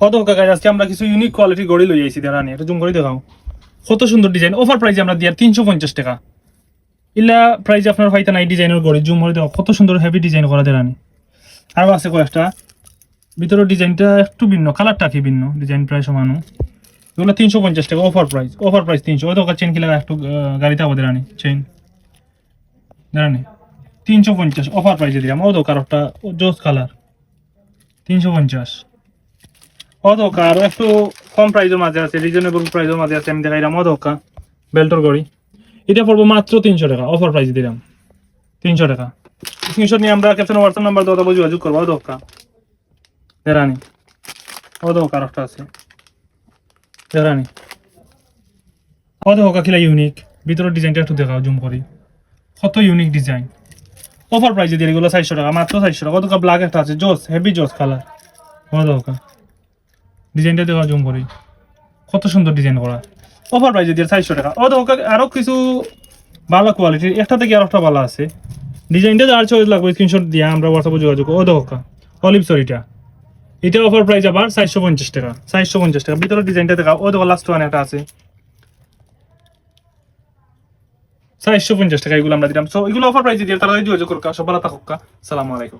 কত কাজ আজকে আমরা কিছু ইউনিক কোয়ালিটি গড়ি লই আইছি দেখানি, এটা জুম করে দেখাও। কত সুন্দর ডিজাইন, অফার প্রাইসে আমরা দিয়ার 350 টাকা। ইলা প্রাইস আপনার হয়তো না, এই ডিজাইনের গড়ি জুম করে দেখো কত সুন্দর হেভি ডিজাইন করা দেখানি। আরও আছে কয়েকটা, ভিতরের ডিজাইনটা একটু ভিন্ন, কালারটা কি ভিন্ন, ডিজাইন প্রায় সমানো। এগুলো 350 টাকা অফার প্রাইস, অফার প্রাইস 300। ওই দোকান চেন কি লাগা একটু গাড়িতে আবার দেখানি চেন দেখানি 350 অফার প্রাইসে দিলাম। ও দোকান একটা জোস কালার 350। ও দোকান আরও একটু কম প্রাইসের মাঝে আছে, রিজনেবল প্রাইসের মাঝে আছে, আমি দেখাইলাম। ও দোকান বেল্টর গড়ি, এটা পড়বো মাত্র 300 টাকা, অফার প্রাইসে দিলাম 300 টাকা। স্ক্রিনশট নিয়ে আমরা ক্যাপশন হোয়াটসঅ্যাপ নাম্বার দেওয়া যোগাযোগ করবো। ও দোকান দেখানি, ও দোকান একটা আছে দেখানি। ও দোকান খিলা ইউনিক, ভিতরের ডিজাইনটা একটু দেখাও জুম করি, কত ইউনিক ডিজাইন। অফার প্রাইসে দিয়ে এগুলো 400 টাকা, মাত্র 400 টাকা। কত ব্ল্যাক একটা আছে জোস, হেভি জোস কালার। ও দোকান ডিজাইনটা দেখা জুম করি, কত সুন্দর ডিজাইন করা, অফার প্রাইসে দিয়ে 400 টাকা। ও দোকান আরো কিছু ভালো কোয়ালিটির, একটা থেকে আর একটা ভালো আছে। ডিজাইনটা যার চয়েস লাগবে স্ক্রিনশট দিয়ে আমরা হোয়াটসঅ্যাপে যোগাযোগ। ও দোকান অলিভ সরিটা, এটা অফার প্রাইস আবার 450 টাকা, 450 টাকা। ভিতরের ডিজাইনটা দেখা। ও দোকান লাস্ট ওয়ান একটা আছে 450 টাকা, এগুলো আমরা দিলাম। সো এগুলো অফার প্রাইসে দিয়ে তারা যোগাযোগ করুক। সব ভালো থাকুক, সালামু আলাইকুম।